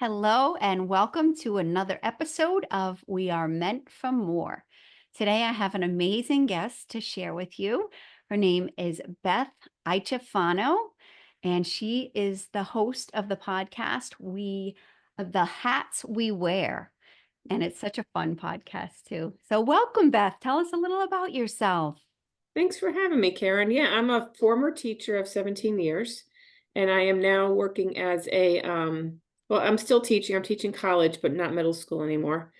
Hello, and welcome to another episode of We Are Meant for More. Today, I have an amazing guest to share with you. Her name is Beth Iaciofano, and she is the host of the podcast, The Hats We Wear. And it's such a fun podcast, too. So, welcome, Beth. Tell us a little about yourself. Thanks for having me, Karen. Yeah, I'm a former teacher of 17 years, and I am now working as I'm still teaching. I'm teaching college, but not middle school anymore.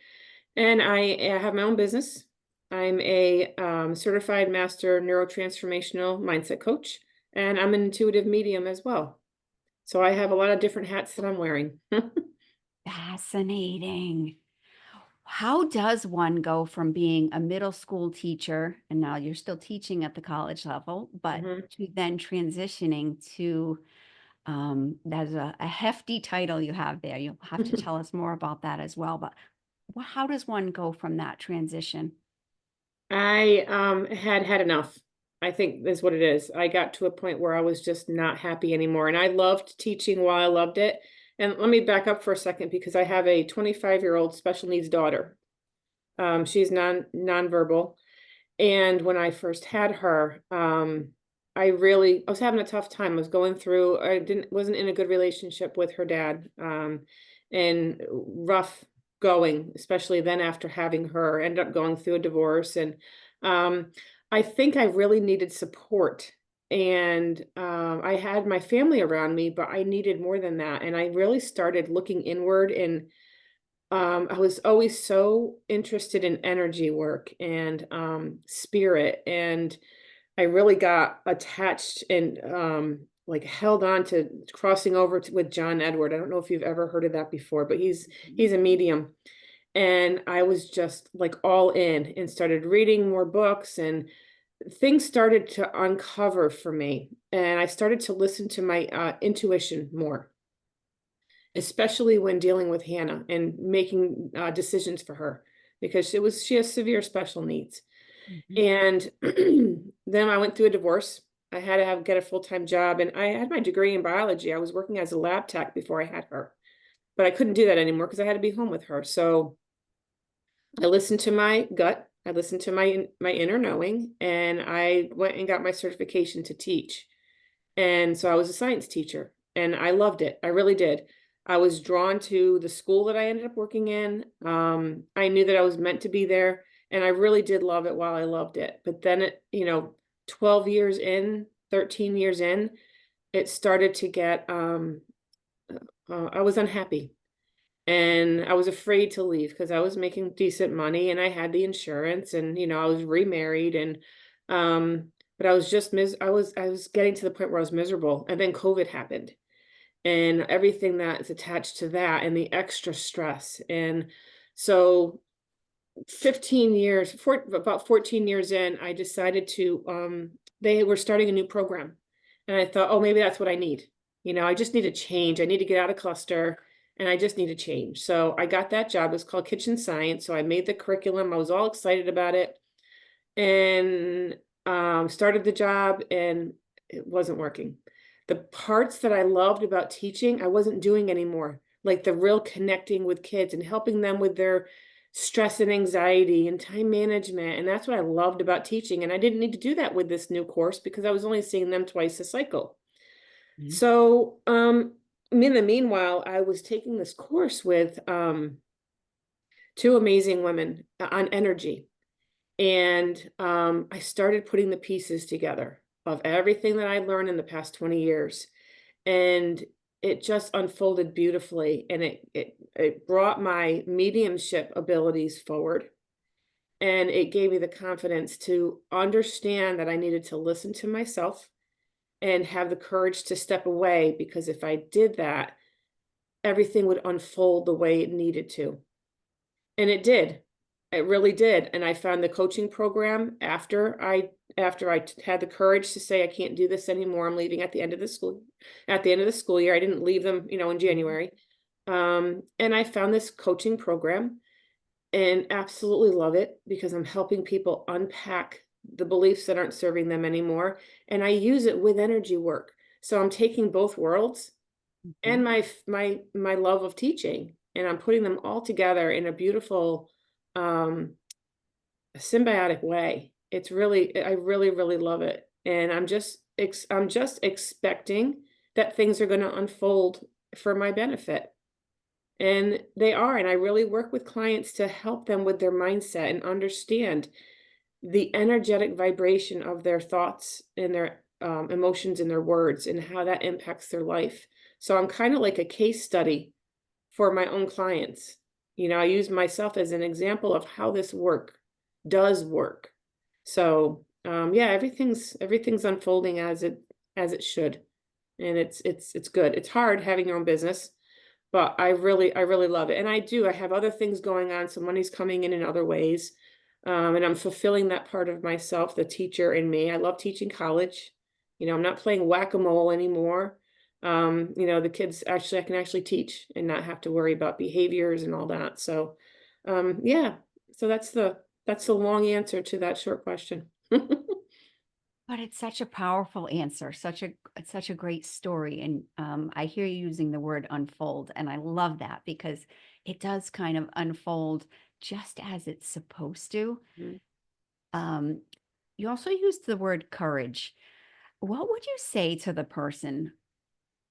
And I have my own business. I'm a certified master neuro-transformational mindset coach, and I'm an intuitive medium as well. So I have a lot of different hats that I'm wearing. Fascinating. How does one go from being a middle school teacher, and now you're still teaching at the college level, but Mhm. to then transitioning to there's a hefty title you have there. You'll have to tell us more about that as well. But how does one go from that transition? I had had enough. I think is what it is. I got to a point where I was just not happy anymore. And I loved teaching while I loved it. And let me back up for a second because I have a 25-year-old special needs daughter. She's nonverbal. And when I first had her, I was having a tough time. I was going through, wasn't in a good relationship with her dad, and rough going, especially then after having her, ended up going through a divorce. And um, I think I really needed support. And I had my family around me, but I needed more than that. And I really started looking inward, and I was always so interested in energy work and spirit, and I really got attached and like held on to crossing over with John Edward. I don't know if you've ever heard of that before, but he's a medium, and I was just like all in and started reading more books, and things started to uncover for me, and I started to listen to my intuition more, especially when dealing with Hannah and making decisions for her because she has severe special needs. Mhm. And then I went through a divorce. I had to get a full-time job, and I had my degree in biology. I was working as a lab tech before I had her, but I couldn't do that anymore because I had to be home with her. So I listened to my gut. I listened to my inner knowing, and I went and got my certification to teach. And so I was a science teacher, and I loved it. I really did. I was drawn to the school that I ended up working in. I knew that I was meant to be there, and I really did love it while I loved it. But then 12 years in, 13 years in, it started to get, I was unhappy, and I was afraid to leave because I was making decent money and I had the insurance, and I was remarried, and but I was just I was getting to the point where I was miserable, and then COVID happened and everything that's attached to that and the extra stress. And so 15 years, about 14 years in, I decided to they were starting a new program, and I thought, oh, maybe that's what I need. I just need a change. I need to get out of cluster, and I just need a change. So I got that job. It was called Kitchen Science. So I made the curriculum. I was all excited about it, and started the job, and it wasn't working. The parts that I loved about teaching, I wasn't doing anymore, like the real connecting with kids and helping them with their stress and anxiety and time management. And that's what I loved about teaching. And I didn't need to do that with this new course because I was only seeing them twice a cycle. Mhm. So, in the meanwhile, I was taking this course with two amazing women on energy. And I started putting the pieces together of everything that I learned in the past 20 years. And it just unfolded beautifully. And it brought my mediumship abilities forward. And it gave me the confidence to understand that I needed to listen to myself and have the courage to step away, because if I did that, everything would unfold the way it needed to. And it did. It really did. And I found the coaching program after I had the courage to say I can't do this anymore. I'm leaving at the end of the school year. I didn't leave them, in Mhm. January. And I found this coaching program and absolutely love it because I'm helping people unpack the beliefs that aren't serving them anymore. And I use it with energy work. So I'm taking both worlds and Mhm. my love of teaching, and I'm putting them all together in a beautiful, um, symbiotic way. It's really I really, really love it, and I'm just expecting that things are gonna unfold for my benefit, and they are, and I really work with clients to help them with their mindset and understand the energetic vibration of their thoughts and their, emotions and their words and how that impacts their life. So I'm kinda like a case study for my own clients. I use myself as an example of how this does work. So, yeah, everything's unfolding as it should, and it's good. It's hard having your own business, but I really love it, and I have other things going on, so money's coming in other ways, and I'm fulfilling that part of myself, the teacher in me. I love teaching college. I'm not playing whack-a-mole anymore. The kids actually I can actually teach and not have to worry about behaviors and all that. So, yeah. So that's the long answer to that short question. But it's such a powerful answer, it's such a great story, and, I hear you using the word "unfold," and I love that because it does kind of unfold just as it's supposed to. Mhm. Um, you also used the word "courage." What would you say to the person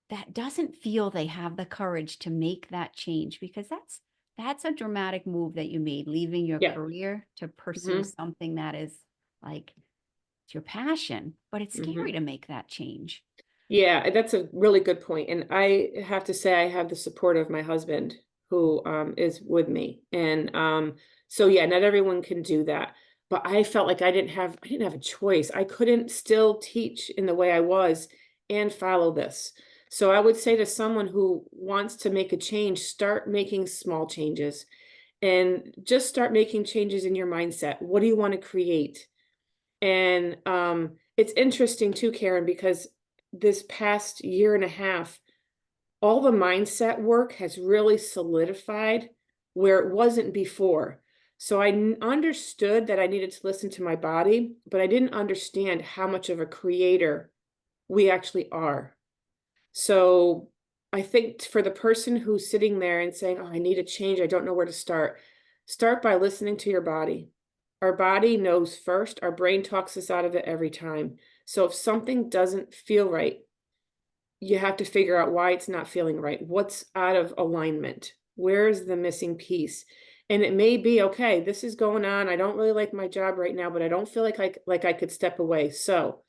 that doesn't feel they have the courage to make that change? Because that's a dramatic move that you made, leaving your Yeah. career to pursue Mhm. something that is, like, it's your passion, but it's scary Mhm. to make that change. Yeah, that's a really good point, and I have to say I have the support of my husband who, is with me, and, so, yeah, not everyone can do that, but I felt like I didn't have a choice. I couldn't still teach in the way I was and follow this. So I would say to someone who wants to make a change, start making small changes, and just start making changes in your mindset. What do you wanna create? And, it's interesting too, Karen, because this past year and a half, all the mindset work has really solidified where it wasn't before. So I understood that I needed to listen to my body, but I didn't understand how much of a creator we actually are. So I think for the person who's sitting there and saying, "Oh, I need a change. I don't know where to start by listening to your body. Our body knows first. Our brain talks us out of it every time. So if something doesn't feel right, you have to figure out why it's not feeling right. What's out of alignment? Where is the missing piece? And it may be, okay, this is going on. I don't really like my job right now, but I don't feel like I could step away. So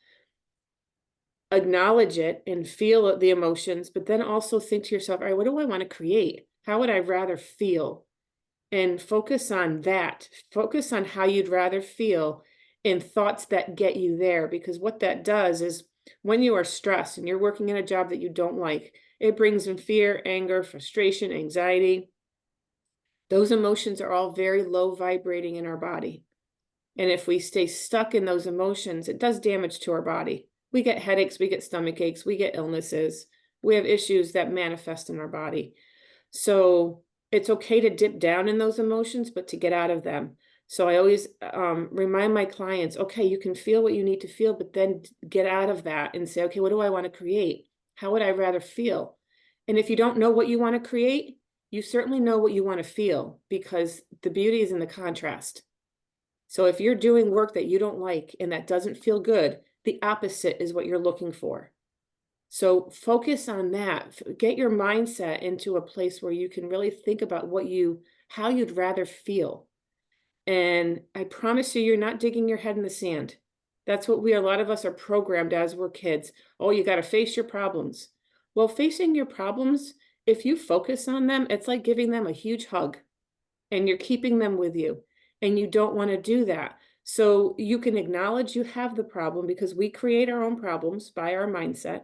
acknowledge it and feel the emotions, but then also think to yourself, all right, what do I want to create? How would I rather feel? And focus on that. Focus on how you'd rather feel and thoughts that get you there. Because what that does is when you are stressed and you're working in a job that you don't like, it brings in fear, anger, frustration, anxiety. Those emotions are all very low vibrating in our body. And if we stay stuck in those emotions, it does damage to our body. We get headaches, we get stomach aches, we get illnesses, we have issues that manifest in our body. So it's okay to dip down in those emotions, but to get out of them. So I always remind my clients, okay, you can feel what you need to feel, but then get out of that and say, okay, what do I want to create? How would I rather feel? And if you don't know what you want to create, you certainly know what you want to feel because the beauty is in the contrast. So if you're doing work that you don't like and that doesn't feel good, the opposite is what you're looking for. So focus on that. Get your mindset into a place where you can really think about how you'd rather feel. And I promise you, you're not digging your head in the sand. That's what a lot of us are programmed as we're kids. Oh, you got to face your problems. Well, facing your problems, if you focus on them, it's like giving them a huge hug and you're keeping them with you. And you don't want to do that. So you can acknowledge you have the problem because we create our own problems by our mindset,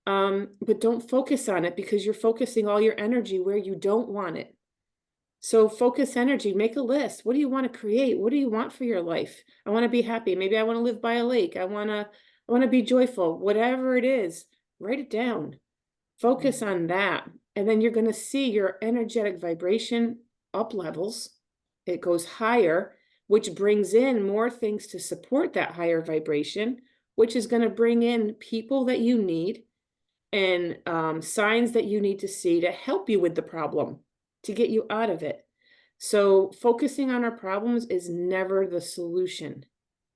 but don't focus on it because you're focusing all your energy where you don't want it. So focus energy, make a list. What do you want to create? What do you want for your life? I want to be happy. Maybe I want to live by a lake. I want to be joyful. Whatever it is, write it down. Focus Mhm. on that. And then you're going to see your energetic vibration up levels. It goes higher, which brings in more things to support that higher vibration, which is going to bring in people that you need and signs that you need to see to help you with the problem, to get you out of it. So, focusing on our problems is never the solution.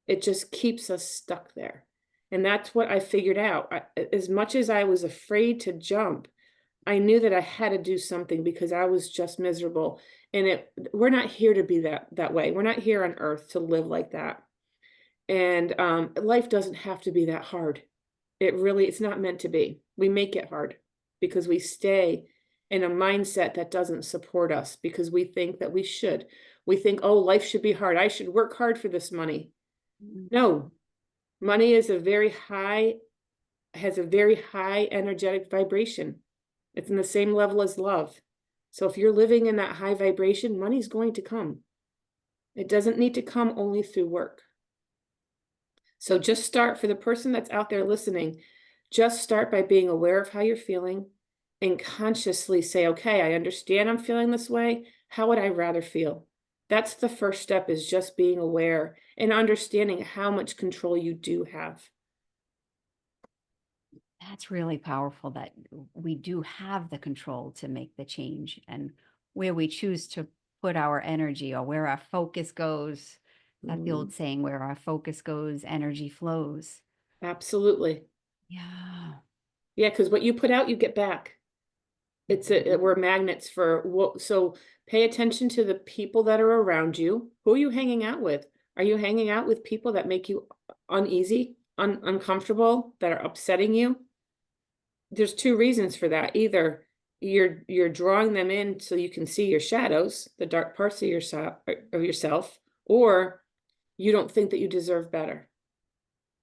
It just keeps us stuck there. And that's what I figured out. As much as I was afraid to jump, I knew that I had to do something because I was just miserable. And we're not here to be that way. We're not here on earth to live like that. And life doesn't have to be that hard. It's not meant to be. We make it hard because we stay in a mindset that doesn't support us because we think that we should. We think, oh, life should be hard. I should work hard for this money. Mm. No, money has a very high energetic vibration. It's in the same level as love. So if you're living in that high vibration, money's going to come. It doesn't need to come only through work. So just start for the person that's out there listening, just start by being aware of how you're feeling and consciously say, okay, I understand I'm feeling this way. How would I rather feel? That's the first step, is just being aware and understanding how much control you do have. That's really powerful that we do have the control to make the change, and where we choose to put our energy or where our focus goes. That the Mm, old saying, where our focus goes, energy flows. absolutely. Yeah. Yeah, because what you put out, you get back. Mhm. We're magnets for what, so pay attention to the people that are around you. Who are you hanging out with? Are you hanging out with people that make you uneasy, uncomfortable, that are upsetting you? There's two reasons for that. Either you're drawing them in so you can see your shadows, the dark parts of yourself, or you don't think that you deserve better.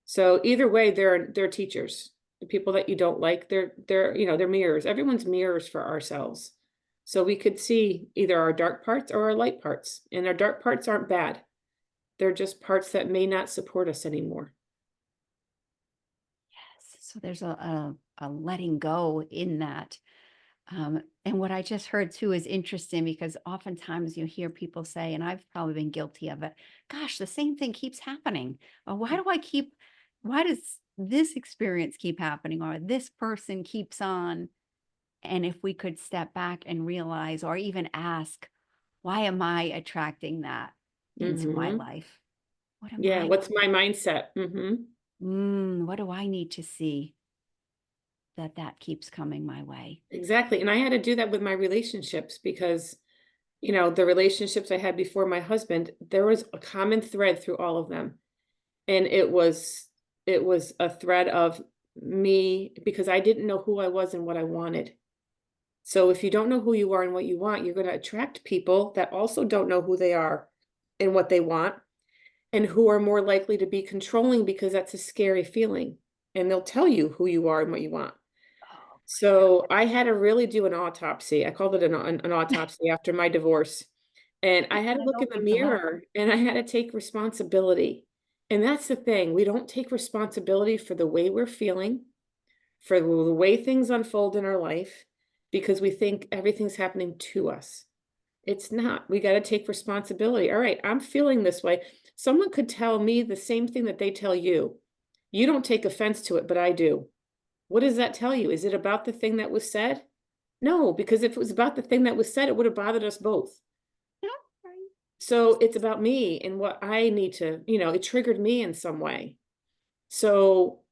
So either way, they're teachers. The people that you don't like, they're mirrors. Everyone's mirrors for ourselves. So we could see either our dark parts or our light parts. And our dark parts aren't bad. They're just parts that may not support us anymore. Yes. So there's a letting go in that. And what I just heard too is interesting, because oftentimes you hear people say, and I've probably been guilty of it, gosh, the same thing keeps happening. Or why does this experience keep happening? Or this person keeps on. And if we could step back and realize, or even ask, why am I attracting that into my Hmm. life? What am Yeah, I, what's my mindset? what do I need to see that keeps coming my way? Exactly. And I had to do that with my relationships because, the relationships I had before my husband, there was a common thread through all of them. And it was a thread of me because I didn't know who I was and what I wanted. So if you don't know who you are and what you want, you're going to attract people that also don't know who they are and what they want, and who are more likely to be controlling because that's a scary feeling. And they'll tell you who you are and what you want. Oh, So I had to really do an autopsy. I called it an autopsy after my divorce. And I had to that look in the opens a lot. mirror and I had to take responsibility. And that's the thing. We don't take responsibility for the way we're feeling, for the way things unfold in our life, because we think everything's happening to us. It's not. We got to take responsibility. All right, I'm feeling this way. Someone could tell me the same thing that they tell you. You don't take offense to it, but I do. What does that tell you? Is it about the thing that was said? No, because if it was about the thing that was said, it would have bothered us both. Yeah, right. So it's about me and what I need to, it triggered me in some way. So,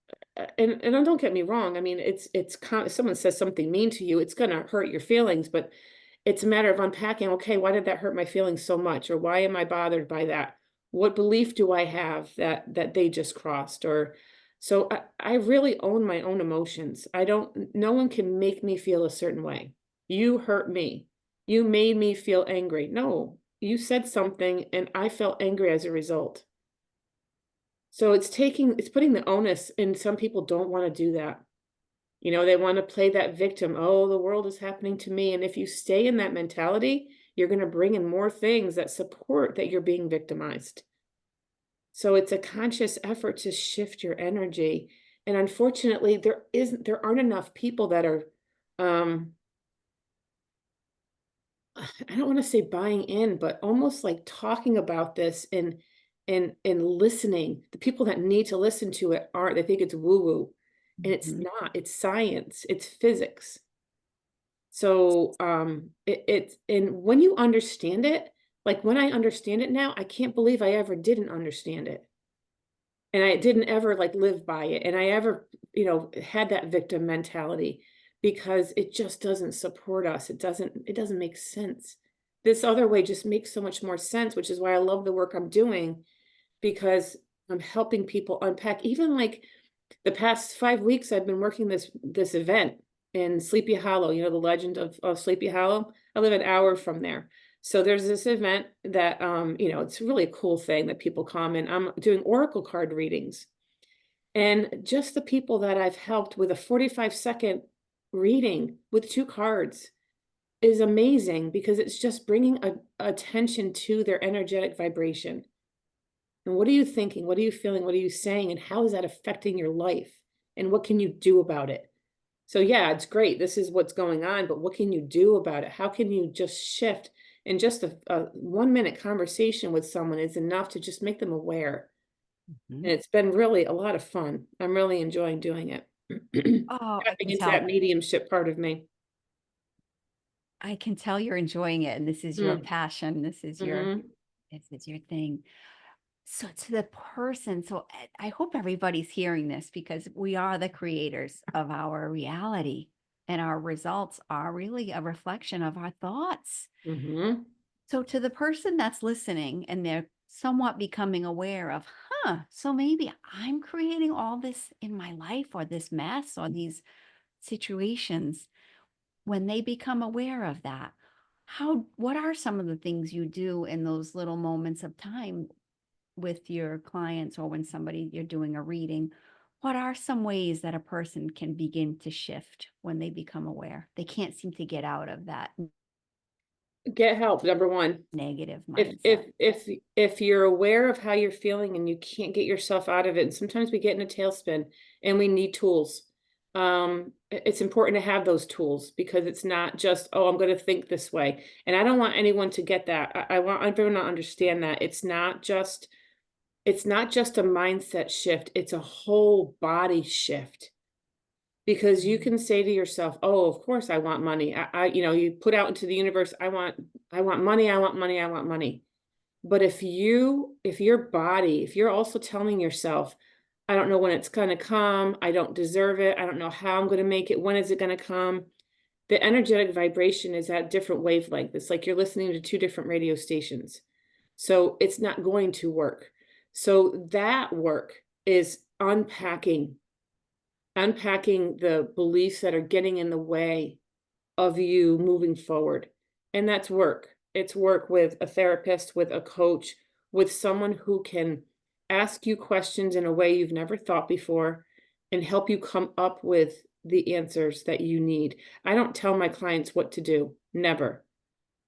and don't get me wrong. I mean, if someone says something mean to you, it's going to hurt your feelings, but it's a matter of unpacking. Okay, why did that hurt my feelings so much? Or why am I bothered by that? What belief do I have that they just crossed? Or so I really own my own emotions. I don't, no one can make me feel a certain way. You hurt me. You made me feel angry. No, you said something and I felt angry as a result. So it's putting the onus, and some people don't want to do that. They want to play that victim. Oh, the world is happening to me. And if you stay in that mentality, you're going to bring in more things that support that you're being victimized. So it's a conscious effort to shift your energy. And unfortunately, there aren't enough people that are um I don't want to say buying in, but almost like talking about this and listening. The people that need to listen to it aren't, they think it's woo-woo. and it's Mhm. not, it's science, it's physics. So, it's and when you understand it, like, when I understand it now, I can't believe I ever didn't understand it. And I didn't ever, like, live by it, and I ever, had that victim mentality because it just doesn't support us. It doesn't make sense. This other way just makes so much more sense, which is why I love the work I'm doing because I'm helping people unpack even, like, the past 5 weeks, I've been working this event in Sleepy Hollow, the legend of Sleepy Hollow? I live an hour from there. So there's this event that, it's really a cool thing that people come, and I'm doing oracle card readings. And just the people that I've helped with a 45-second reading with 2 cards is amazing because it's just bringing attention to their energetic vibration. And what are you thinking? What are you feeling? What are you saying? And how is that affecting your life? And what can you do about it? So, yeah, it's great. This is what's going on, but what can you do about it? How can you just shift? And just a 1 minute conversation with someone is enough to just make them aware. Mhm. And it's been really a lot of fun. I'm really enjoying doing it. Oh, I Tapping can into that tell. mediumship part of me. I can tell you're enjoying it, and this is your Mm. passion. Hmm. This is your thing. So to the person, so I hope everybody's hearing this because we are the creators of our reality, and our results are really a reflection of our thoughts. Hmm. So to the person that's listening and they're somewhat becoming aware of, so maybe I'm creating all this in my life or this mess or these situations. When they become aware of that, what are some of the things you do in those little moments of time with your clients or when somebody you're doing a reading? What are some ways that a person can begin to shift when they become aware? They can't seem to get out of that Get help, number one. negative If mindset. if if if you're aware of how you're feeling and you can't get yourself out of it, and sometimes we get in a tailspin and we need tools. It's important to have those tools because it's not just, oh, I'm going to think this way. And I don't want anyone to get that. I want everyone to understand that it's not just a mindset shift, it's a whole body shift. Because you Mhm. can say to yourself, "Oh, of course I want money." You put out into the universe, I want money, I want money, I want money." But if you're also telling yourself, "I don't know when it's gonna come, I don't deserve it, I don't know how I'm gonna make it, when is it gonna come?" The energetic vibration is at different wavelength. It's like you're listening to 2 different radio stations. So it's not going to work. So that work is unpacking the beliefs that are getting in the way of you moving forward. And that's work. It's work with a therapist, with a coach, with someone who can ask you questions in a way you've never thought before and help you come up with the answers that you need. I don't tell my clients what to do, never.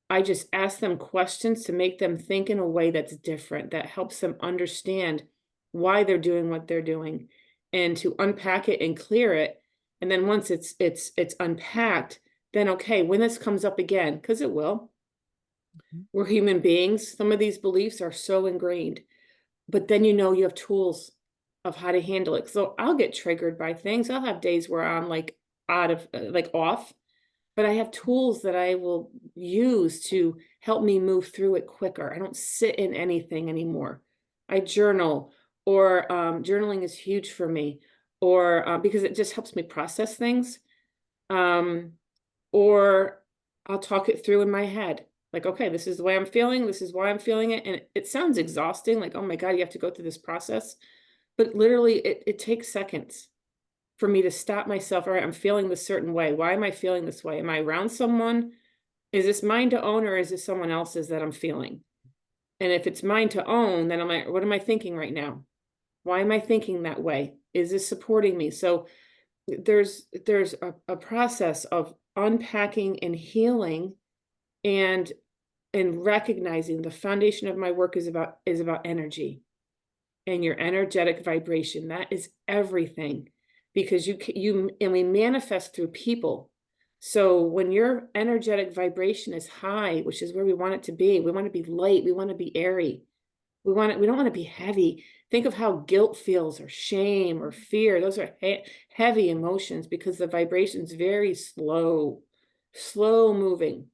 I just ask them questions to make them think in a way that's different, that helps them understand why they're doing what they're doing and to unpack it and clear it. And then once it's unpacked, then okay, when this comes up again, because it will, Mhm. we're human beings. Some of these beliefs are so ingrained, but then you have tools of how to handle it. So I'll get triggered by things. I'll have days where I'm like out of like off, but I have tools that I will use to help me move through it quicker. I don't sit in anything anymore. I journal, or journaling is huge for me, or because it just helps me process things. Um, or I'll talk it through in my head. Like, okay, this is the way I'm feeling. This is why I'm feeling it. And it sounds exhausting. Like, oh my God, you have to go through this process. But literally, it takes seconds for me to stop myself. All right, I'm feeling this certain way. Why am I feeling this way? Am I around someone? Is this mine to own or is this someone else's that I'm feeling? And if it's mine to own, then I'm like, what am I thinking right now? Why am I thinking that way? Is this supporting me? So there's a process of unpacking and healing and recognizing the foundation of my work is about energy and your energetic vibration. That is everything because and we manifest through people. So when your energetic vibration is high, which is where we want it to be, we want to be light, we want to be airy. We don't want to be heavy. Think of how guilt feels, or shame, or fear. Those are heavy emotions because the vibration's very slow, slow moving.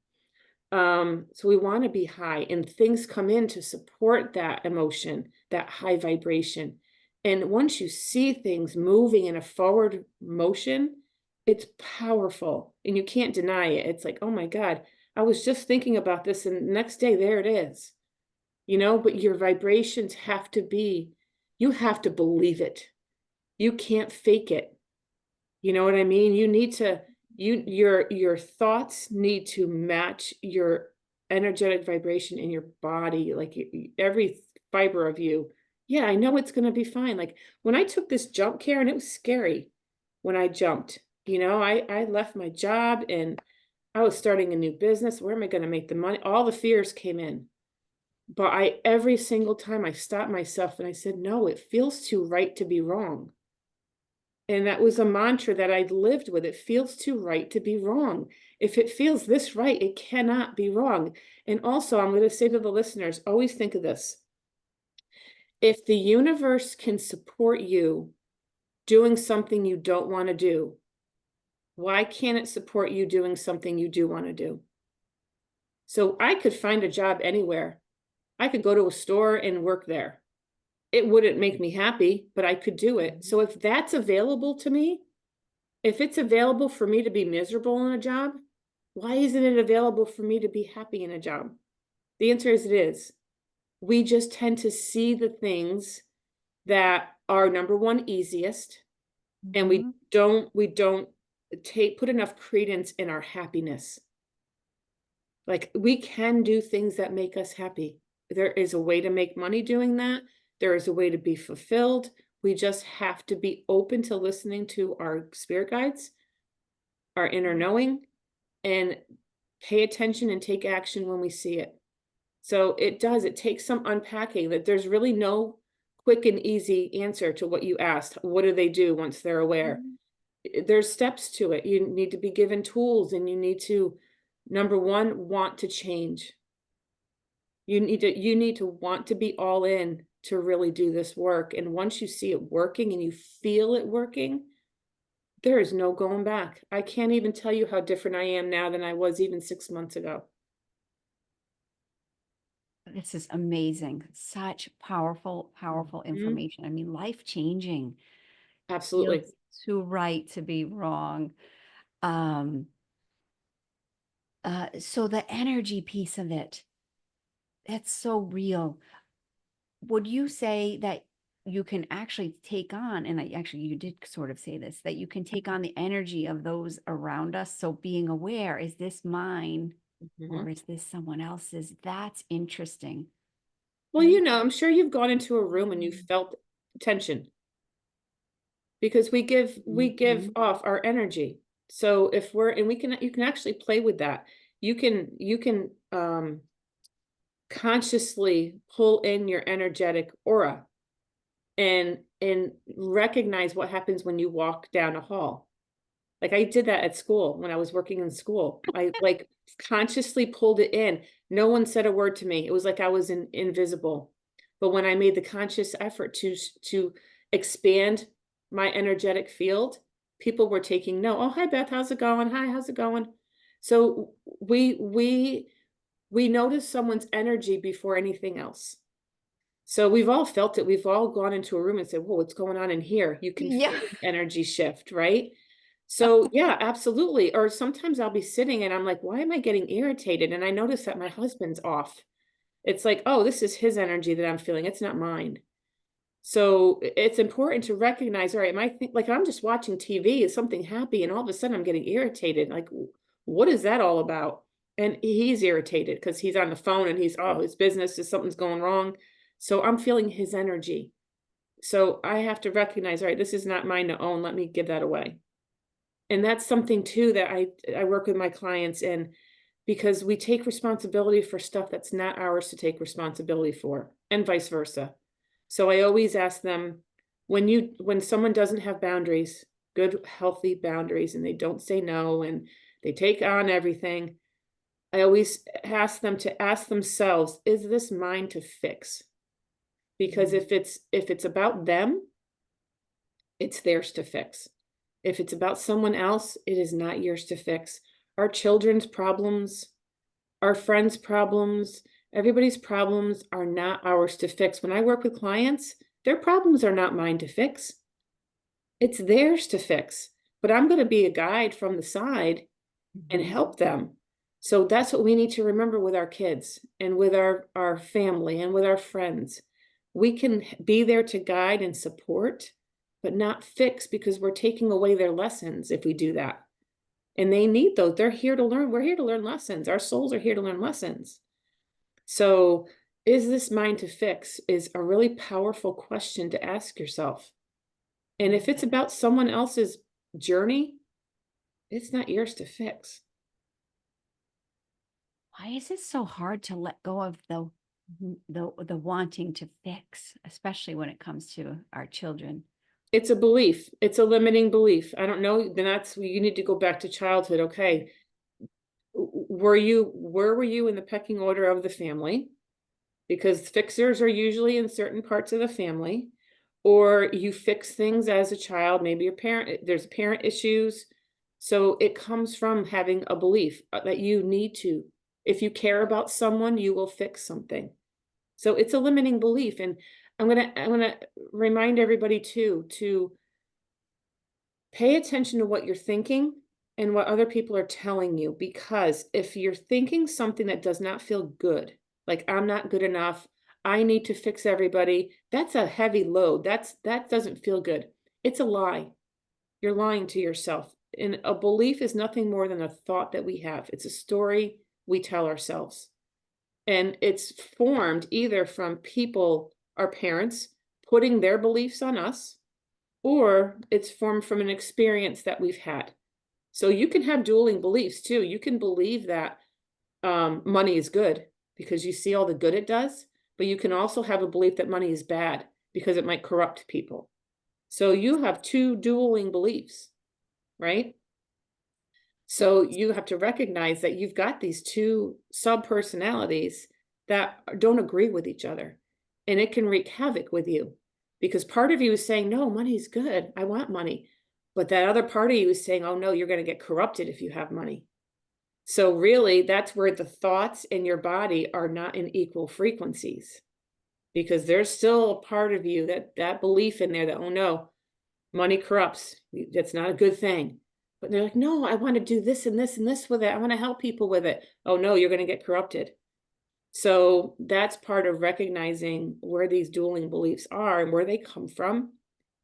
So we want to be high, and things come in to support that emotion, that high vibration. And once you see things moving in a forward motion, it's powerful and you can't deny it. It's like, oh my God, I was just thinking about this, and the next day, there it is, but your vibrations have to be, you have to believe it. You can't fake it. You know what I mean? You need to your thoughts need to match your energetic vibration in your body, like every fiber of you. Yeah, I know it's going to be fine. Like when I took this jump care, and it was scary when I jumped. I left my job and I was starting a new business. Where am I going to make the money? All the fears came in. But every single time I stopped myself and I said, "No, it feels too right to be wrong." And that was a mantra that I'd lived with. It feels too right to be wrong. If it feels this right, it cannot be wrong. And also, I'm going to say to the listeners, always think of this. If the universe can support you doing something you don't want to do, why can't it support you doing something you do want to do? So I could find a job anywhere. I could go to a store and work there. It wouldn't make me happy, but I could do it. So if that's available to me, if it's available for me to be miserable in a job, why isn't it available for me to be happy in a job? The answer is it is. We just tend to see the things that are number one easiest, and we Mhm. don't put enough credence in our happiness. Like we can do things that make us happy. There is a way to make money doing that. There is a way to be fulfilled. We just have to be open to listening to our spirit guides, our inner knowing, and pay attention and take action when we see it. So it takes some unpacking, that there's really no quick and easy answer to what you asked. What do they do once they're aware? Mhm. There's steps to it. You need to be given tools, and you need to, number one, want to change. You need to want to be all in to really do this work. And once you see it working and you feel it working, there is no going back. I can't even tell you how different I am now than I was even 6 months ago. This is amazing. Such powerful, powerful Mhm. information. I mean, life changing. Absolutely. Feels too right to be wrong. Um, so the energy piece of it, that's so real. Would you say that you can actually take on, and actually you did sort of say this, that you can take on the energy of those around us? So being aware, is this mine or Mhm. is this someone else's? That's interesting. Well, Very. I'm sure you've gone into a room and you felt tension, because we give Mhm. off our energy. So if we're and we can you can actually play with that. You can consciously pull in your energetic aura and recognize what happens when you walk down a hall. Like, I did that at school when I was working in school. I, like, consciously pulled it in. No one said a word to me. It was like I was invisible. But when I made the conscious effort to expand my energetic field, people were taking note. "Oh, hi, Beth. How's it going? Hi, how's it going?" So we notice someone's energy before anything else. So we've all felt it. We've all gone into a room and said, "Whoa, what's going on in here?" You can Yeah. feel the energy shift, right? So, yeah, absolutely. Or sometimes I'll be sitting and I'm like, "Why am I getting irritated?" And I notice that my husband's off. It's like, "Oh, this is his energy that I'm feeling. It's not mine." So it's important to recognize, all right, am I like I'm just watching TV, is something happy, and all of a sudden I'm getting irritated. Like, what is that all about? And he's irritated because he's on the phone and his business is something's going wrong. So I'm feeling his energy. So I have to recognize, all right, this is not mine to own. Let me give that away. And that's something too that I work with my clients in, because we take responsibility for stuff that's not ours to take responsibility for, and vice versa. So I always ask them, when someone doesn't have boundaries, good healthy boundaries, and they don't say no and they take on everything, I always ask them to ask themselves, is this mine to fix? because if it's about them, it's theirs to fix. If it's about someone else, it is not yours to fix. Our children's problems, our friends' problems, everybody's problems are not ours to fix. When I work with clients, their problems are not mine to fix. It's theirs to fix. But I'm going to be a guide from the side and Mhm. help them. So that's what we need to remember with our kids and with our family and with our friends. We can be there to guide and support, but not fix because we're taking away their lessons if we do that. And they need those. They're here to learn. We're here to learn lessons. Our souls are here to learn lessons. So, is this mine to fix is a really powerful question to ask yourself. And if it's about someone else's journey, it's not yours to fix. Why is it so hard to let go of the wanting to fix, especially when it comes to our children? It's a belief. It's a limiting belief. I don't know. Then that's you need to go back to childhood. Okay. Where were you in the pecking order of the family? Because fixers are usually in certain parts of the family, or you fix things as a child. Maybe your parent, there's parent issues. So it comes from having a belief that you need to. If you care about someone, you will fix something. So it's a limiting belief. And I'm gonna remind everybody too to pay attention to what you're thinking and what other people are telling you, because if you're thinking something that does not feel good, like I'm not good enough, I need to fix everybody, that's a heavy load. That doesn't feel good. It's a lie. You're lying to yourself. And a belief is nothing more than a thought that we have. It's a story we tell ourselves. And it's formed either from people, our parents, putting their beliefs on us, or it's formed from an experience that we've had. So you can have dueling beliefs too. You can believe that money is good because you see all the good it does, but you can also have a belief that money is bad because it might corrupt people. So you have two dueling beliefs, right? So you have to recognize that you've got these two sub personalities that don't agree with each other. And it can wreak havoc with you because part of you is saying, no, money's good. I want money. But that other part of you is saying, oh, no, you're going to get corrupted if you have money. So really, that's where the thoughts in your body are not in equal frequencies because there's still a part of you that belief in there that, oh, no, money corrupts. That's not a good thing. But they're like, no, I want to do this and this and this with it. I want to help people with it. Oh, no, you're going to get corrupted. So that's part of recognizing where these dueling beliefs are and where they come from.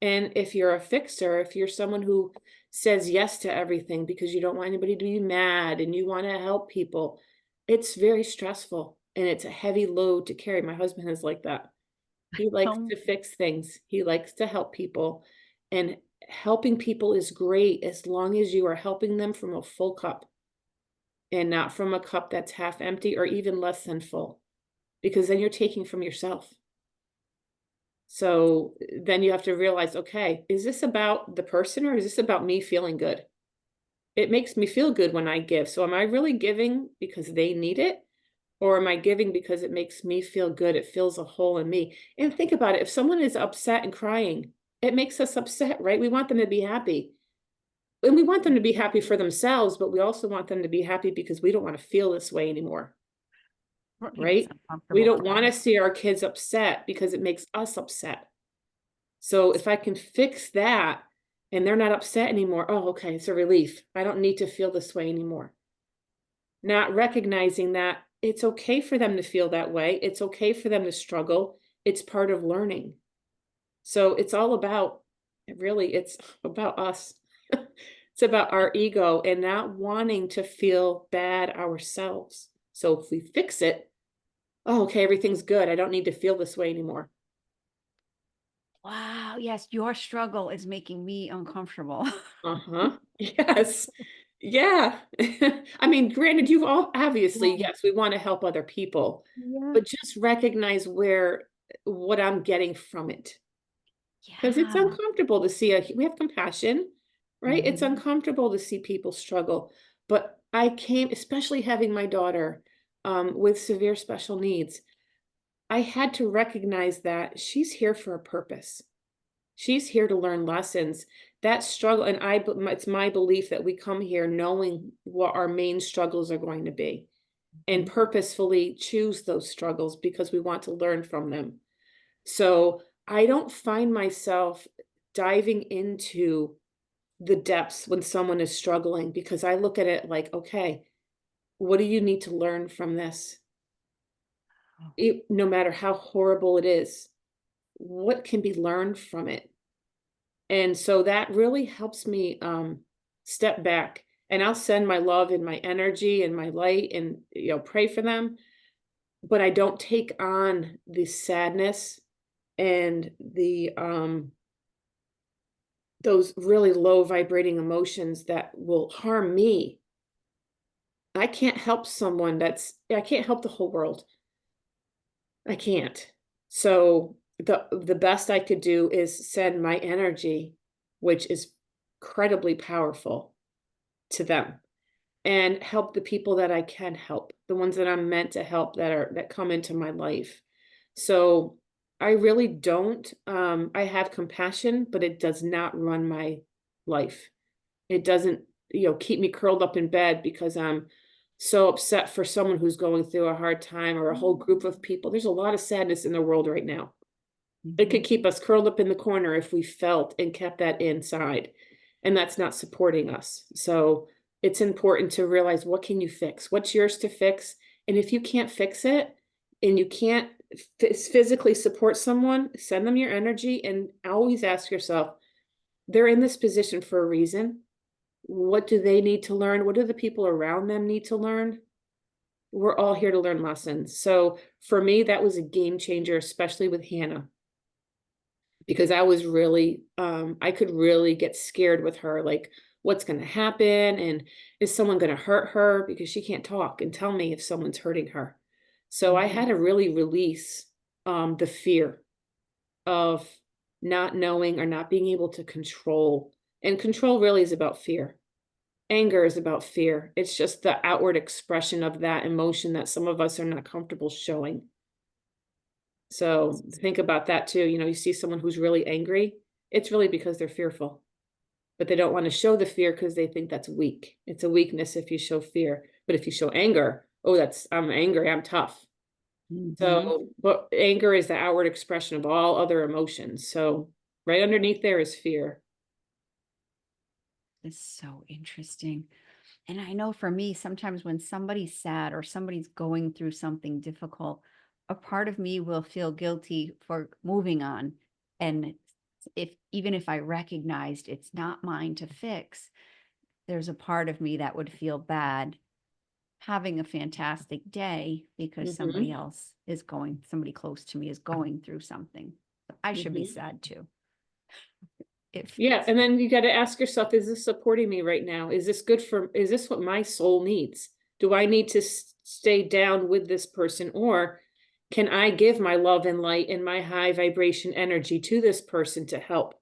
And if you're a fixer, if you're someone who says yes to everything because you don't want anybody to be mad and you want to help people, it's very stressful and it's a heavy load to carry. My husband is like that. He likes Um, to fix things. He likes to help people, and helping people is great as long as you are helping them from a full cup and not from a cup that's half empty or even less than full, because then you're taking from yourself. So then you have to realize, okay, is this about the person or is this about me feeling good? It makes me feel good when I give. So am I really giving because they need it? Or am I giving because it makes me feel good? It fills a hole in me. And think about it. If someone is upset and crying, it makes us upset, right? We want them to be happy. And we want them to be happy for themselves, but we also want them to be happy because we don't want to feel this way anymore, right, it's right? We uncomfortable don't for want to them. see our kids upset because it makes us upset. So if I can fix that and they're not upset anymore, oh, okay, it's a relief. I don't need to feel this way anymore. Not recognizing that it's okay for them to feel that way. It's okay for them to struggle. It's part of learning. So it's all about really, it's about us. It's about our ego and not wanting to feel bad ourselves. So if we fix it, oh, okay, everything's good. I don't need to feel this way anymore. Wow. Yes, your struggle is making me uncomfortable. Uh-huh. Yes. Yeah. I mean, granted, you've all obviously, Yeah. yes, we want to help other people, Yeah. but just recognize what I'm getting from it. Because it's Yeah. uncomfortable to see we have compassion, right? It's Mhm. uncomfortable to see people struggle. But I came, especially having my daughter with severe special needs, I had to recognize that she's here for a purpose. She's here to learn lessons. That struggle, and it's my belief that we come here knowing what our main struggles are going to be and Mhm. purposefully choose those struggles because we want to learn from them. So I don't find myself diving into the depths when someone is struggling because I look at it like, okay, what do you need to learn from this? Oh. No matter how horrible it is, what can be learned from it? And so that really helps me step back, and I'll send my love and my energy and my light and pray for them, but I don't take on the sadness and the those really low vibrating emotions that will harm me. I can't help someone I can't help the whole world. I can't. So the best I could do is send my energy, which is incredibly powerful, to them and help the people that I can help, the ones that I'm meant to help that come into my life. So I really don't I have compassion, but it does not run my life. It doesn't, keep me curled up in bed because I'm so upset for someone who's going through a hard time or a whole group of people. There's a lot of sadness in the world right now. It could Mhm. keep us curled up in the corner if we felt and kept that inside, and that's not supporting us. So, it's important to realize what can you fix? What's yours to fix? And if you can't fix it and you can't physically support someone, send them your energy and always ask yourself, they're in this position for a reason. What do they need to learn? What do the people around them need to learn? We're all here to learn lessons. So, for me, that was a game changer, especially with Hannah. Because I was really, I could really get scared with her, like, what's gonna happen, and is someone gonna hurt her? Because she can't talk and tell me if someone's hurting her. So I Mhm. had to really release, the fear of not knowing or not being able to control, and control really is about fear. Anger is about fear. It's just the outward expression of that emotion that some of us are not comfortable showing. So think about that too. You see someone who's really angry, it's really because they're fearful, but they don't want to show the fear because they think that's weak. It's a weakness if you show fear. But if you show anger, oh, I'm angry, I'm tough. Mhm. So, but anger is the outward expression of all other emotions. So right underneath there is fear. It's so interesting. And I know for me, sometimes when somebody's sad or somebody's going through something difficult, a part of me will feel guilty for moving on. And if even if I recognized it's not mine to fix, there's a part of me that would feel bad having a fantastic day because Hmm. somebody close to me is going through something. I should be Hmm. sad too. If Yeah, and then you got to ask yourself, is this supporting me right now? Is this what my soul needs? Do I need to stay down with this person, or can I give my love and light and my high vibration energy to this person to help?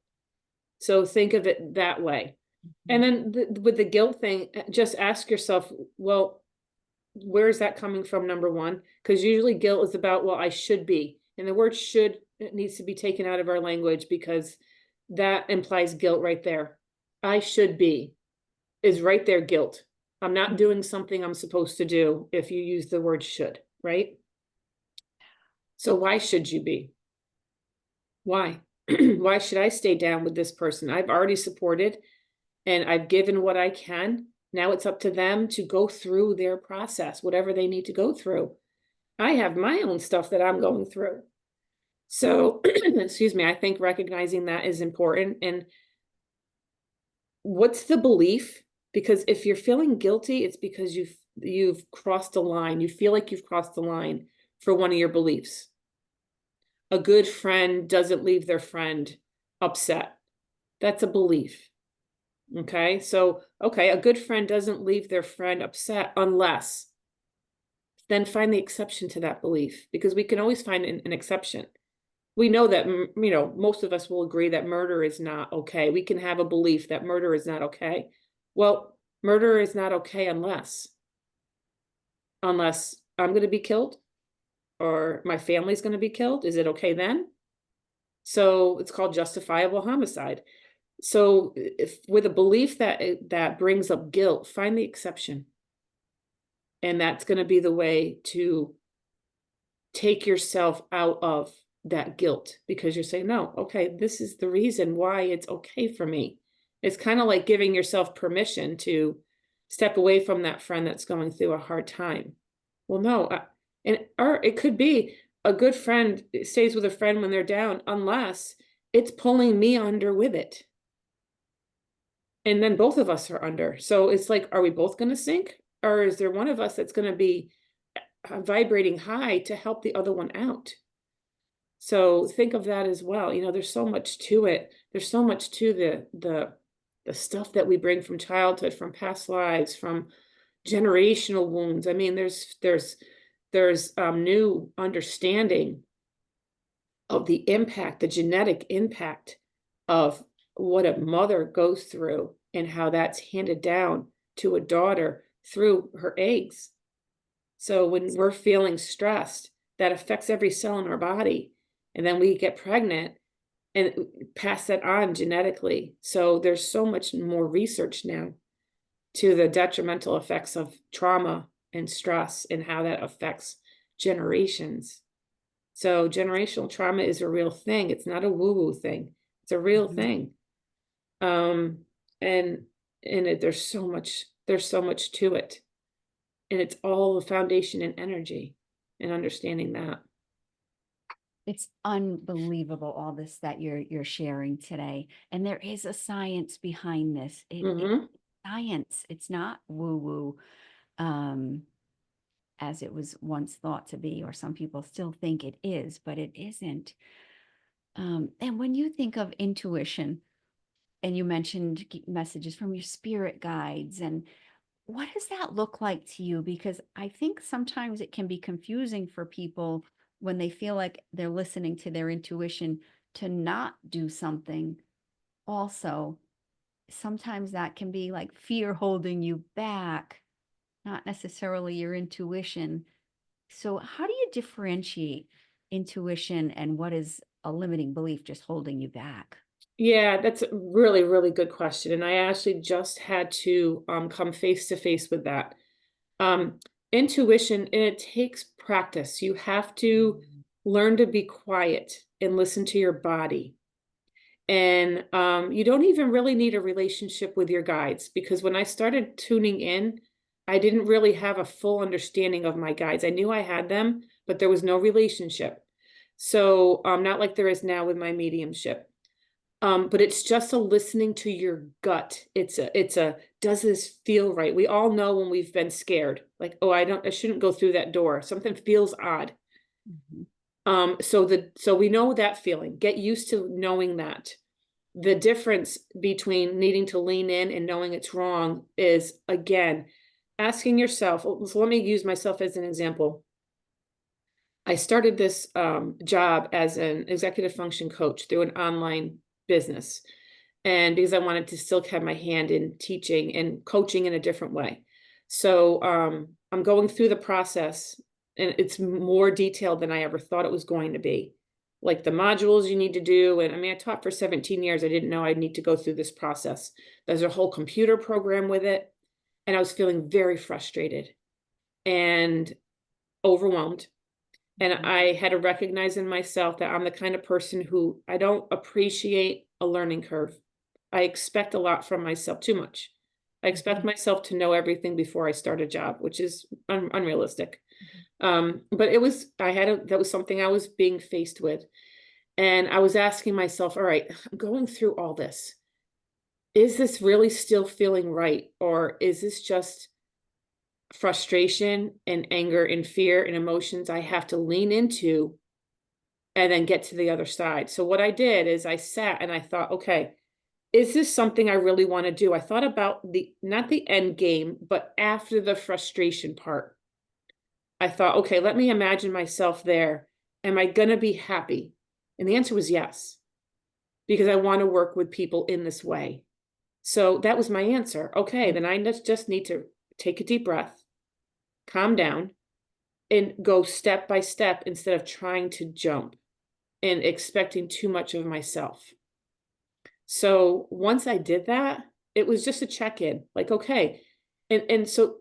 So think of it that way. And Mhm. then with the guilt thing, just ask yourself, well, where is that coming from, number one? Because usually guilt is about, well, I should be. And the word should needs to be taken out of our language because that implies guilt right there. I should be is right there, guilt. I'm not doing something I'm supposed to do if you use the word should, right? So why should you be? Why? Why should I stay down with this person? I've already supported and I've given what I can. Now it's up to them to go through their process, whatever they need to go through. I have my own stuff that I'm going through. So, excuse me, I think recognizing that is important. And what's the belief? Because if you're feeling guilty, it's because you've crossed a line. You feel like you've crossed the line for one of your beliefs. A good friend doesn't leave their friend upset. That's a belief. Okay? So, okay, a good friend doesn't leave their friend upset unless then find the exception to that belief because we can always find an exception. We know that, most of us will agree that murder is not okay. We can have a belief that murder is not okay. Well, murder is not okay unless I'm going to be killed. or my family's going to be killed. Is it okay then? So it's called justifiable homicide. So if with a belief that that brings up guilt, find the exception. And that's going to be the way to take yourself out of that guilt, because you're saying, no, okay, this is the reason why it's okay for me. It's kind of like giving yourself permission to step away from that friend that's going through a hard time. Well, no, or it could be a good friend stays with a friend when they're down, unless it's pulling me under with it. And then both of us are under. So it's like, are we both going to sink? Or is there one of us that's going to be vibrating high to help the other one out? So think of that as well. You know, there's so much to it. There's so much to the stuff that we bring from childhood, from past lives, from generational wounds. I mean, there's new understanding of the impact, the genetic impact of what a mother goes through and how that's handed down to a daughter through her eggs. So when we're feeling stressed, that affects every cell in our body. And then we get pregnant and pass that on genetically. So there's so much more research now to the detrimental effects of trauma and stress and how that affects generations. So generational trauma is a real thing. It's not a woo-woo thing. It's a real Mhm. thing. Um, and there's so much to it. And it's all the foundation and energy and understanding that. It's unbelievable all this that you're sharing today. And there is a science behind this. It Hmm. science. It's not woo-woo, um, as it was once thought to be, or some people still think it is, but it isn't. And when you think of intuition, and you mentioned messages from your spirit guides, and what does that look like to you? Because I think sometimes it can be confusing for people when they feel like they're listening to their intuition to not do something. Also, sometimes that can be like fear holding you back, not necessarily your intuition. So, how do you differentiate intuition and what is a limiting belief just holding you back? Yeah, that's a really, really good question. And I actually just had to come face to face with that. Um, Intuition, and it takes practice. You have to learn to be quiet and listen to your body. And you don't even really need a relationship with your guides, because when I started tuning in, I didn't really have a full understanding of my guides. I knew I had them, but there was no relationship. So, not like there is now with my mediumship. But it's just a listening to your gut. It's a does this feel right? We all know when we've been scared, like, oh, I shouldn't go through that door. Something feels odd. Mhm. So we know that feeling. Get used to knowing that. The difference between needing to lean in and knowing it's wrong is, again, asking yourself. So let me use myself as an example. I started this job as an executive function coach through an online business. And because I wanted to still have my hand in teaching and coaching in a different way. So I'm going through the process, and it's more detailed than I ever thought it was going to be. Like the modules you need to do. And I mean, I taught for 17 years. I didn't know I'd need to go through this process. There's a whole computer program with it. And I was feeling very frustrated and overwhelmed. And Mhm. I had to recognize in myself that I'm the kind of person who I don't appreciate a learning curve. I expect a lot from myself, too much. I expect Mhm. myself to know everything before I start a job, which is unrealistic. Mhm. But that was something I was being faced with. And I was asking myself, all right, I'm going through all this. Is this really still feeling right? Or is this just frustration and anger and fear and emotions I have to lean into and then get to the other side? So what I did is I sat and I thought, okay, is this something I really want to do? I thought about the not the end game, but after the frustration part. I thought, okay, let me imagine myself there. Am I going to be happy? And the answer was yes, because I want to work with people in this way. So that was my answer. Okay, then I just need to take a deep breath, calm down, and go step by step instead of trying to jump and expecting too much of myself. So once I did that, it was just a check-in, like, okay. And so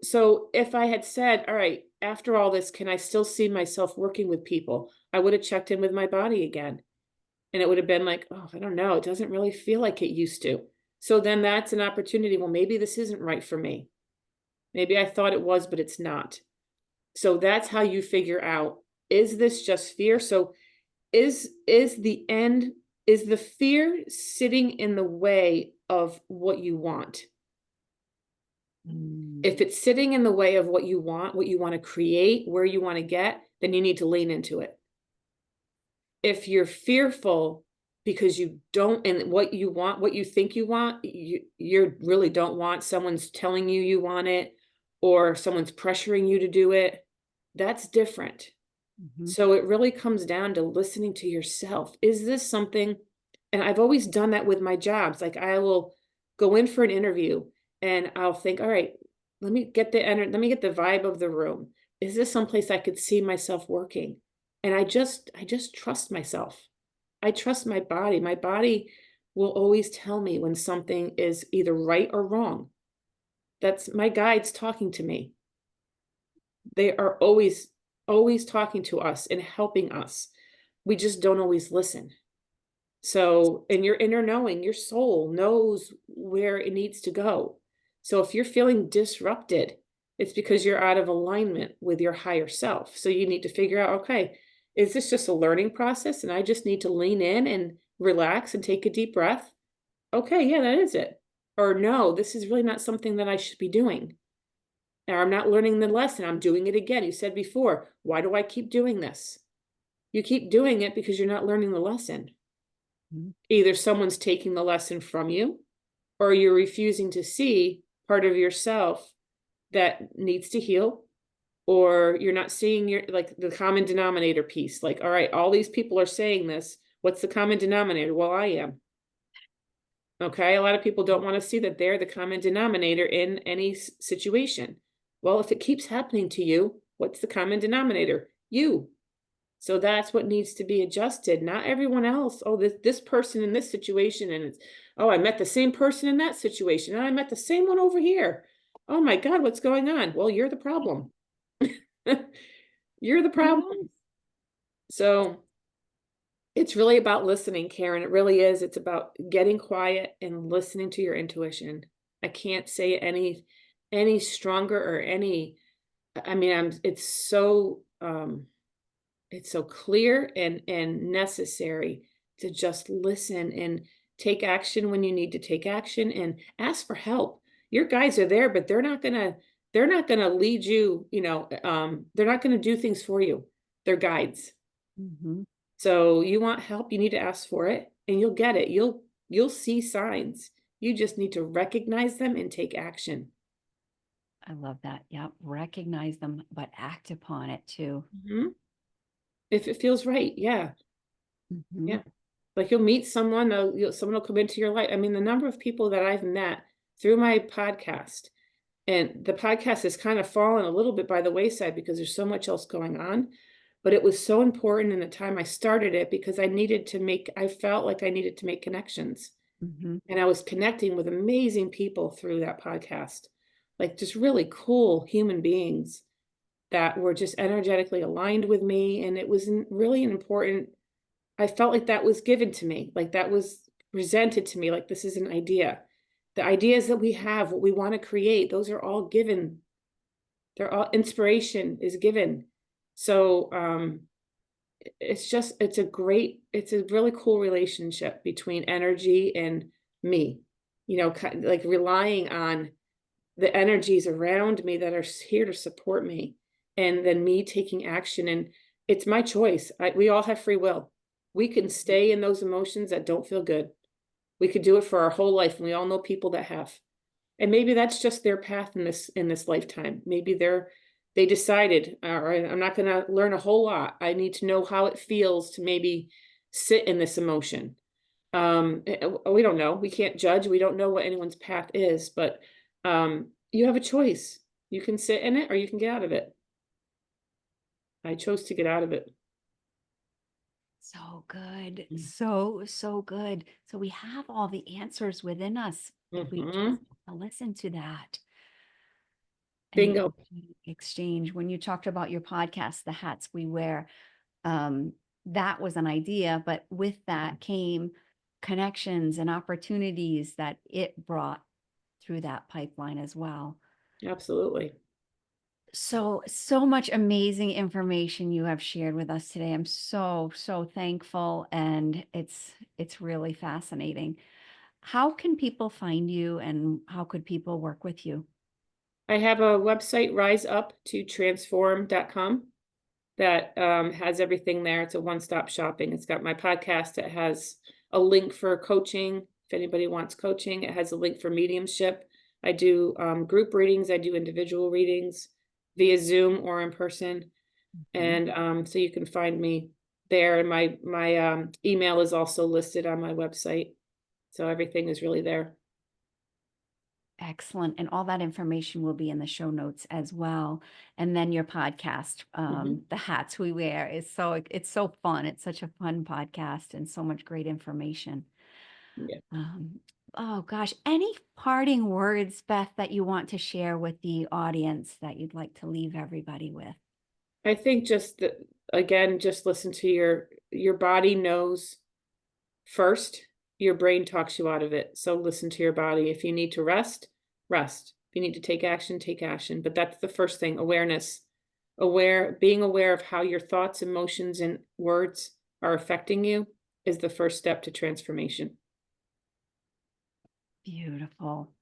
if I had said, all right, after all this, can I still see myself working with people? I would have checked in with my body again. And it would have been like, oh, I don't know, it doesn't really feel like it used to. So then that's an opportunity. Well, maybe this isn't right for me. Maybe I thought it was, but it's not. So that's how you figure out, is this just fear? So is the end, is the fear sitting in the way of what you want? Mm. If it's sitting in the way of what you want to create, where you want to get, then you need to lean into it. If you're fearful because you don't, and what you want, what you think you want, you really don't want, someone's telling you you want it, or someone's pressuring you to do it, that's different. Mhm. So it really comes down to listening to yourself. Is this something, and I've always done that with my jobs. Like I will go in for an interview and I'll think, all right, let me get the vibe of the room. Is this someplace I could see myself working? And I just trust myself. I trust my body. My body will always tell me when something is either right or wrong. That's my guides talking to me. They are always talking to us and helping us. We just don't always listen. So, and your inner knowing, your soul knows where it needs to go. So if you're feeling disrupted, it's because you're out of alignment with your higher self. So you need to figure out, okay, is this just a learning process and I just need to lean in and relax and take a deep breath? Okay, yeah, that is it. Or no, this is really not something that I should be doing. Or I'm not learning the lesson. I'm doing it again. You said before, why do I keep doing this? You keep doing it because you're not learning the lesson. Mhm. Either someone's taking the lesson from you, or you're refusing to see part of yourself that needs to heal, or you're not seeing your, like, the common denominator piece. Like, all right, all these people are saying this. What's the common denominator? Well, I am. Okay. A lot of people don't want to see that they're the common denominator in any situation. Well, if it keeps happening to you, what's the common denominator? You. So that's what needs to be adjusted, not everyone else. Oh, this person in this situation, and it's, oh, I met the same person in that situation, and I met the same one over here. Oh my God, what's going on? Well, you're the problem. You're the Yes. problem. So it's really about listening, Karen. It really is. It's about getting quiet and listening to your intuition. I can't say it any stronger or any, I mean, it's so clear and necessary to just listen and take action when you need to take action and ask for help. Your guys are there, but they're not gonna lead you, they're not gonna do things for you. They're guides. Mhm. So you want help, you need to ask for it and you'll get it. You'll see signs. You just need to recognize them and take action. I love that. Yep. Recognize them, but act upon it too. Mhm. If it feels right, yeah. Mhm. Yeah. Like you'll meet someone, someone will come into your life. I mean, the number of people that I've met through my podcast, and the podcast has kind of fallen a little bit by the wayside because there's so much else going on. But it was so important in the time I started it because I felt like I needed to make connections. Mhm. And I was connecting with amazing people through that podcast, like just really cool human beings that were just energetically aligned with me. And it was really an important, I felt like that was given to me, like that was presented to me, like this is an idea. The ideas that we have, what we want to create, those are all given. They're all, inspiration is given. So it's a really cool relationship between energy and me. Like relying on the energies around me that are here to support me, and then me taking action. And it's my choice. We all have free will. We can stay in those emotions that don't feel good. We could do it for our whole life, and we all know people that have. And maybe that's just their path in this lifetime. Maybe they decided, all right, I'm not going to learn a whole lot. I need to know how it feels to maybe sit in this emotion. We don't know. We can't judge. We don't know what anyone's path is, but you have a choice. You can sit in it or you can get out of it. I chose to get out of it. So good. Mm. So good. So we have all the answers within us if we Mhm. just listen to that and Bingo. exchange. When you talked about your podcast, The Hats We Wear, um, that was an idea, but with that came connections and opportunities that it brought through that pipeline as well. Absolutely. So much amazing information you have shared with us today. I'm so thankful, and it's really fascinating. How can people find you, and how could people work with you? I have a website, riseuptotransform.com, that has everything there. It's a one-stop shopping. It's got my podcast. It has a link for coaching. If anybody wants coaching, it has a link for mediumship. I do group readings. I do individual readings via Zoom or in person. Mhm. And so you can find me there. And my email is also listed on my website. So everything is really there. Excellent. And all that information will be in the show notes as well. And then your podcast, Mhm. The Hats We Wear, is it's so fun. It's such a fun podcast and so much great information. Yeah. Um, oh gosh, any parting words, Beth, that you want to share with the audience that you'd like to leave everybody with? I think just that, again, just listen to your body knows first. Your brain talks you out of it. So listen to your body. If you need to rest, rest. If you need to take action, take action. But that's the first thing, awareness. Being aware of how your thoughts, emotions, and words are affecting you is the first step to transformation. Beautiful.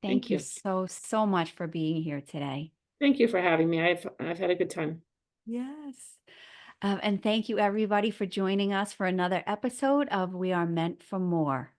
Thank Thank you you. so much for being here today. Thank you for having me. I've had a good time. Yes. And thank you, everybody, for joining us for another episode of We Are Meant for More.